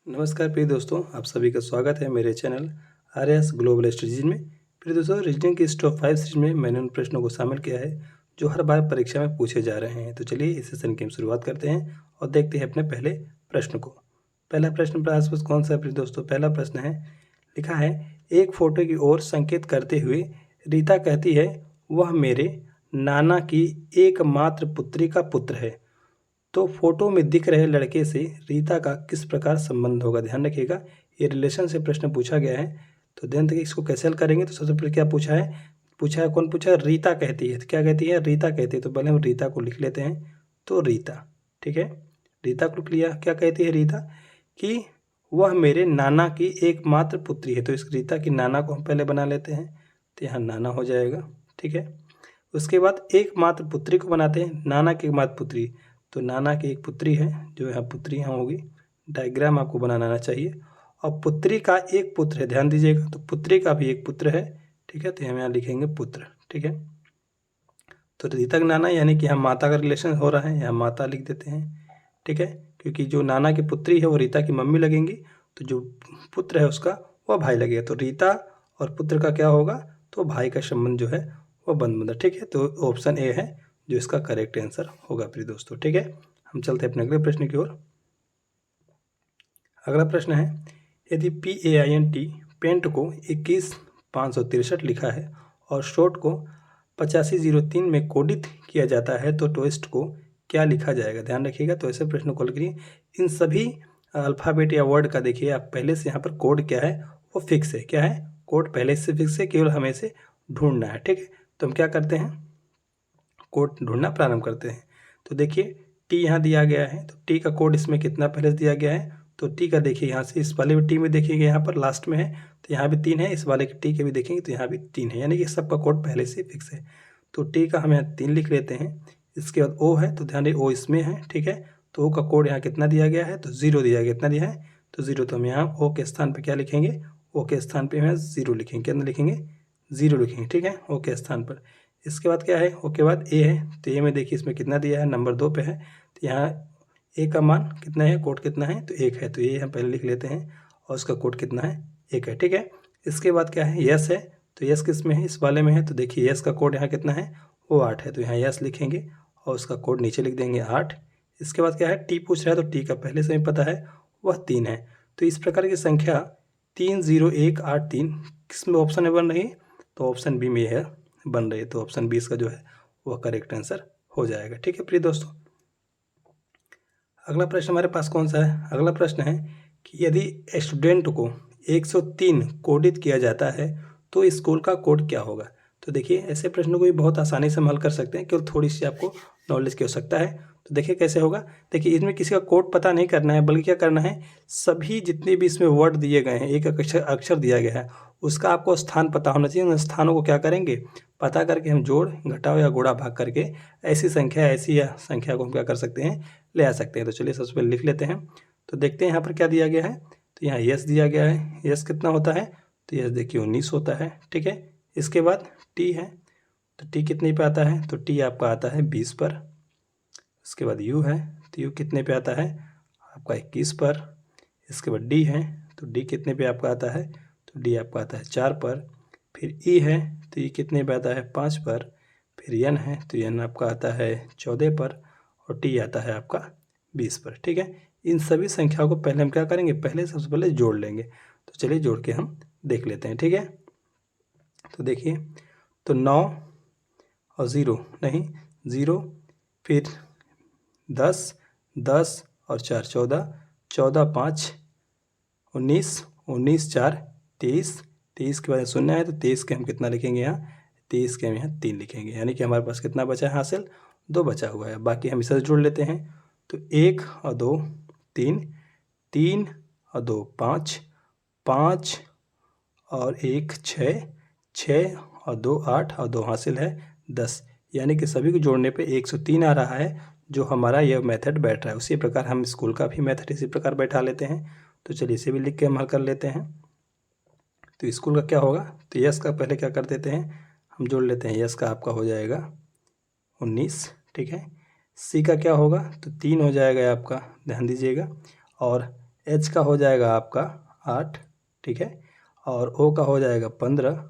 नमस्कार प्रिय दोस्तों, आप सभी का स्वागत है मेरे चैनल आर्यस ग्लोबल स्टडीज में। प्रिय दोस्तों, रीजनिंग की इस टॉप 5 सीरीज में मैंने उन प्रश्नों को शामिल किया है जो हर बार परीक्षा में पूछे जा रहे हैं। तो चलिए इस सेशन की हम शुरुआत करते हैं और देखते हैं अपने पहले प्रश्न को। पहला प्रश्न पर आसपास कौन सा है प्रिय दोस्तों? पहला प्रश्न है, लिखा है एक फोटो की ओर संकेत करते हुए रीता कहती है वह मेरे नाना की एकमात्र पुत्री का पुत्र है। तो फोटो में दिख रहे लड़के से रीता का किस प्रकार संबंध होगा? ध्यान रखिएगा, ये रिलेशन से प्रश्न पूछा गया है। तो ध्यान रखिए, इसको कैसे हल करेंगे। तो सबसे पहले क्या पूछा है? कौन पूछा है? रीता कहती है। तो क्या कहती है? रीता कहती है। तो पहले हम रीता को लिख लेते हैं। तो रीता, ठीक है, रीता को लिख लिया। क्या कहती है रीता? कि वह मेरे नाना की एकमात्र पुत्री है। तो इस रीता की नाना को हम पहले बना लेते हैं। तो यहाँ नाना हो जाएगा, ठीक है। उसके बाद एकमात्र पुत्री को बनाते हैं, नाना की एकमात्र पुत्री। तो नाना की एक पुत्री है, जो यहाँ पुत्री यहाँ होगी। डायग्राम आपको बनाना आना चाहिए। और पुत्री का एक पुत्र है, ध्यान दीजिएगा। तो पुत्री का भी एक पुत्र है, ठीक है। तो हम यहाँ लिखेंगे पुत्र, ठीक है। तो रीता का नाना यानी कि यहाँ माता का रिलेशन हो रहा है, यहाँ माता लिख देते हैं, ठीक है। क्योंकि जो नाना की पुत्री है वो रीता की मम्मी लगेंगी, तो जो पुत्र है उसका वह भाई लगेगा। तो रीता और पुत्र का क्या होगा? तो भाई का संबंध जो है वो बन बंधा, ठीक है। तो ऑप्शन ए है जो इसका करेक्ट आंसर होगा प्रिय दोस्तों, ठीक है। हम चलते हैं अपने अगले प्रश्न की ओर। अगला प्रश्न है, यदि PAINT पेंट को 21,563 लिखा है और शॉर्ट को 8503 में कोडित किया जाता है तो टोस्ट को क्या लिखा जाएगा? ध्यान रखिएगा। तो ऐसे प्रश्न को करिए, इन सभी अल्फ़ाबेट या वर्ड का देखिए आप पहले से यहाँ पर कोड क्या है वो फिक्स है। क्या है? कोड पहले से फिक्स है, केवल हमें से ढूंढना है, ठीक है। तो हम क्या करते हैं? कोड ढूंढना प्रारंभ करते हैं। तो देखिए टी यहाँ दिया गया है, तो टी का कोड इसमें कितना पहले से दिया गया है? तो टी का देखिए यहाँ से इस वाले टी में देखिएगा, यहाँ पर लास्ट में है तो यहाँ भी 3 है, इस वाले के टी के भी देखेंगे तो यहाँ भी 3 है, यानी कि सबका कोड पहले से फिक्स है। तो टी का हम यहाँ 3 लिख लेते हैं। इसके बाद ओ है, तो ध्यान रहे ओ इसमें है, ठीक है। तो ओ का कोड यहाँ कितना दिया गया है? तो 0 दिया गया। कितना दिया है? तो 0। तो हम यहाँ ओ के स्थान पर क्या लिखेंगे? ओ के स्थान पर हम 0 लिखेंगे। कितना लिखेंगे? 0 लिखेंगे, ठीक है, ओ के स्थान पर। इसके बाद क्या है? ओ के बाद ए है, तो ए में देखिए इसमें कितना दिया है? नंबर 2 पे है। तो यहाँ ए का मान कितना है? कोड कितना है? तो 1 है। तो ये हम पहले लिख लेते हैं और उसका कोड कितना है? 1 है, ठीक है। इसके बाद क्या है? यस है। तो यस किस में है? इस वाले में है। तो देखिए यस का कोड यहाँ कितना है? वो 8 है। तो यहाँ यस लिखेंगे और उसका कोड नीचे लिख देंगे 8। इसके बाद क्या है? टी पूछ रहा है, तो टी का पहले से ही पता है वह 3 है। तो इस प्रकार की संख्या 30183 किस में ऑप्शन में बन रही? तो ऑप्शन बी में है बन रही है। तो ऑप्शन 20 का जो है वह करेक्ट आंसर हो जाएगा, ठीक है प्रिय दोस्तों। अगला प्रश्न हमारे पास कौन सा है? अगला प्रश्न है कि यदि स्टूडेंट को 103 कोडित किया जाता है तो स्कूल का कोड क्या होगा? तो देखिए ऐसे प्रश्नों को भी बहुत आसानी से हम हल कर सकते हैं, केवल थोड़ी सी आपको नॉलेज की आवश्यकता है। तो देखिए कैसे होगा। देखिए इसमें किसी का कोड पता नहीं करना है, बल्कि क्या करना है, सभी जितने भी इसमें वर्ड दिए गए हैं, एक अक्षर दिया गया है, उसका आपको स्थान पता होना चाहिए। उन स्थानों को क्या करेंगे? पता करके हम जोड़ घटाव या गुणा भाग करके ऐसी संख्या को हम क्या कर सकते हैं? ले आ सकते हैं। तो चलिए सबसे पहले लिख लेते हैं। तो देखते हैं यहाँ पर क्या दिया गया है। तो यहाँ यस दिया गया है। यस कितना होता है? तो यस देखिए 19 होता है, ठीक है। इसके बाद टी है, तो टी कितने पे आता है? तो टी आपका आता है 20 पर। इसके बाद यू है, तो यू कितने पे आता है? आपका 21 पर। इसके बाद डी है, तो डी कितने पे आपका आता है? तो डी आपका आता है 4 पर। फिर ई है, तो ई कितने पे आता है? 5 पर। फिर एन है, तो एन आपका आता है 14 पर। और टी आता है आपका 20 पर, ठीक है। इन सभी संख्याओं को पहले हम क्या करेंगे? पहले सबसे पहले जोड़ लेंगे। तो चलिए जोड़ के हम देख लेते हैं, ठीक है। तो देखिए, तो 9 और 0 नहीं 0, फिर 10, 10 और 4 14, 14 5 19, 19 4 23, 23 के बाद 0 है, तो 23 के हम कितना लिखेंगे यहाँ? 23 के हम यहाँ 3 लिखेंगे, यानी कि हमारे पास कितना बचा है हासिल? 2 बचा हुआ है। बाकी हम इसे जोड़ लेते हैं। तो 1 और 2 3, 3 और 2 5, 5 और 1 6, 6 और 2 8 और 2 हासिल है 10, यानी कि सभी को जोड़ने पे 103 आ रहा है, जो हमारा यह मेथड बैठ रहा है। उसी प्रकार हम स्कूल का भी मेथड इसी प्रकार बैठा लेते हैं। तो चलिए इसे भी लिख के हम हल कर लेते हैं। तो स्कूल का क्या होगा? तो यस का पहले क्या कर देते हैं? हम जोड़ लेते हैं। यस का आपका हो जाएगा 19, ठीक है। सी का क्या होगा? तो 3 हो जाएगा आपका, ध्यान दीजिएगा। और एच का हो जाएगा आपका 8, ठीक है, और ओ का हो जाएगा 15,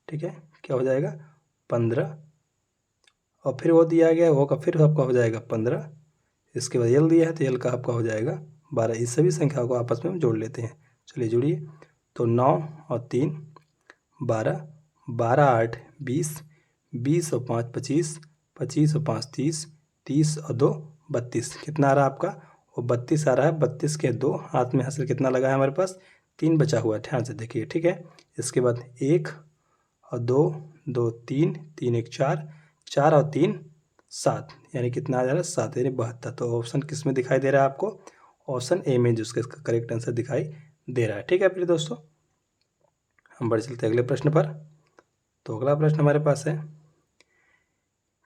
ठीक है, क्या हो जाएगा 15, और फिर वो दिया गया ओ का फिर आपका हो जाएगा 15, इसके बाद यल दिया है तो यल का आपका हो जाएगा 12। इस सभी संख्याओं को आपस में हम जोड़ लेते हैं। चलिए जुड़िए। तो 9 और 3 12, 12 8 20, 20 और 5 25, 25 और 5 30, 30 और 2 32। कितना आ रहा है आपका? वो 32 आ रहा है। 32 के 2 हाथ में हासिल कितना लगा है हमारे पास? 3 बचा हुआ है, ध्यान से देखिए, ठीक है। इसके बाद 1 और 2, 2 3, 3 1 4, 4 और 3 7, यानी कितना आ जा रहा है? 7 यानी 72। तो ऑप्शन किस में दिखाई दे रहा है आपको? ऑप्शन ए में, जिसका इसका करेक्ट आंसर दिखाई दे रहा है, ठीक है प्रिय दोस्तों। हम बढ़ चलते हैं अगले प्रश्न पर। तो अगला प्रश्न हमारे पास है,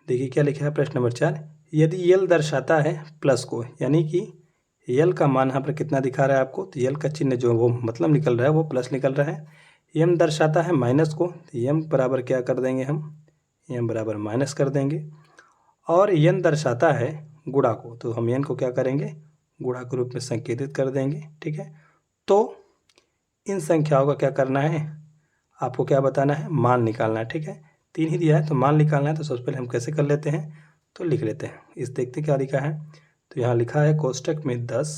देखिए क्या लिखा है प्रश्न नंबर 4। यदि यल दर्शाता है प्लस को, यानी कि यल का मान यहाँ पर कितना दिखा रहा है आपको? तो यल का चिन्ह जो वो मतलब निकल रहा है वो प्लस निकल रहा है। यम दर्शाता है माइनस को, तो यम बराबर क्या कर देंगे हम? यम बराबर माइनस कर देंगे। और यन दर्शाता है गुणा को, तो हम यन को क्या करेंगे? गुणा के रूप में संकेतित कर देंगे, ठीक है। तो इन संख्याओं का क्या करना है? आपको क्या बताना है? मान निकालना है, ठीक है। 3 ही दिया है तो मान निकालना है। तो सबसे पहले हम कैसे कर लेते हैं? तो लिख लेते हैं। इस देखते क्या लिखा है। तो यहाँ लिखा है कोष्टक में 10,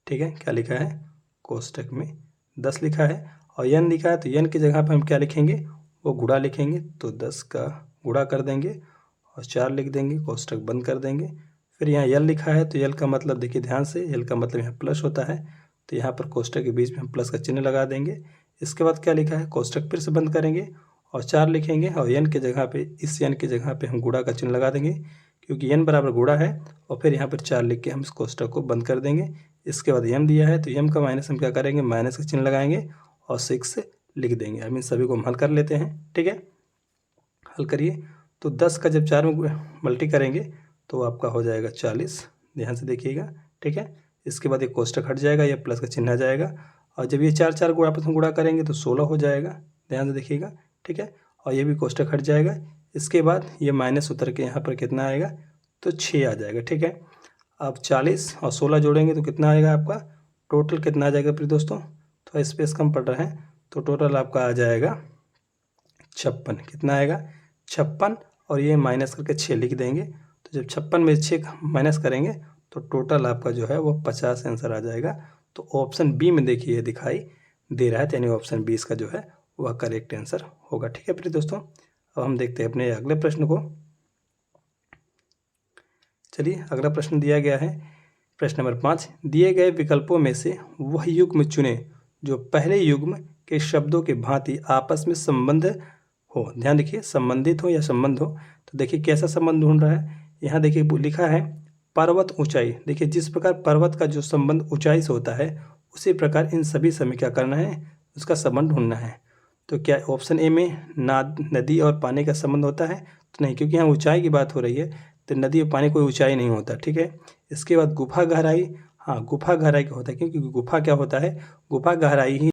ठीक है। क्या लिखा है? कोष्टक में 10 लिखा है। और यन लिखा है तो यन की जगह पर हम क्या लिखेंगे? वो गुणा लिखेंगे। तो 10 का गुणा कर देंगे और 4 लिख देंगे, कोष्टक बंद कर देंगे। फिर यहाँ यल लिखा है तो यल का मतलब देखिए ध्यान से, यल का मतलब यहाँ प्लस होता है, तो यहाँ पर कोष्टक के बीच में हम प्लस का चिन्ह लगा देंगे। इसके बाद क्या लिखा है? कोष्टक फिर से बंद करेंगे और 4 लिखेंगे, और यन के जगह पे, इस यन के जगह पे हम गुणा का चिन्ह लगा देंगे, क्योंकि यन बराबर गुणा है। और फिर यहाँ पर 4 लिख के हम इस कोष्टक को बंद कर देंगे। इसके बाद यम दिया है तो यम का माइनस हम क्या करेंगे? माइनस का चिन्ह लगाएंगे और 6 लिख देंगे। अब इन सभी को हम हल कर लेते हैं, ठीक है। हल करिए। तो 10 का जब 4 में मल्टी करेंगे तो आपका हो जाएगा 40, ध्यान से देखिएगा, ठीक है। इसके बाद एक कोष्टक हट जाएगा, या प्लस का चिन्ह आ जाएगा, और जब ये 4 4 को आपस में गुणा करेंगे तो 16 हो जाएगा, ध्यान से देखिएगा, ठीक है। और ये भी कोष्टक हट जाएगा। इसके बाद ये माइनस उतर के यहाँ पर कितना आएगा? तो 6 आ जाएगा, ठीक है। अब 40 और 16 जोड़ेंगे तो कितना आएगा आपका? टोटल कितना आ जाएगा प्रिय दोस्तों? थोड़ा स्पेस कम पड़ रहा है, तो टोटल आपका आ जाएगा 56। कितना आएगा? 56, और ये माइनस करके 6 लिख देंगे। तो जब 56 में 6 माइनस करेंगे तो टोटल आपका जो है वो 50 आंसर आ जाएगा। तो ऑप्शन बी में देखिए ये दिखाई दे रहा है, यानी ऑप्शन 20 का जो है वह करेक्ट आंसर होगा, ठीक है प्रिय दोस्तों। अब हम देखते हैं अपने अगले प्रश्न को। चलिए अगला प्रश्न दिया गया है, प्रश्न नंबर 5। दिए गए विकल्पों में से वह युग्म चुने जो पहले युग्म के शब्दों के भांति आपस में संबंध हो। ध्यान देखिए, संबंधित हो या संबंध हो। तो देखिए कैसा संबंध ढूंढ रहा है। यहाँ देखिए लिखा है पर्वत ऊंचाई। देखिए जिस प्रकार पर्वत का जो संबंध ऊंचाई से होता है, उसी प्रकार इन सभी से हमें क्या करना है? उसका संबंध ढूंढना है। तो क्या ऑप्शन ए में नदी और पानी का संबंध होता है? तो नहीं, क्योंकि यहाँ ऊंचाई की बात हो रही है, तो नदी और पानी कोई ऊंचाई नहीं होता, ठीक है। इसके बाद गुफा गहराई, हाँ गुफा गहराई क्या होता है? क्योंकि गुफा क्या होता है? गुफा गहराई ही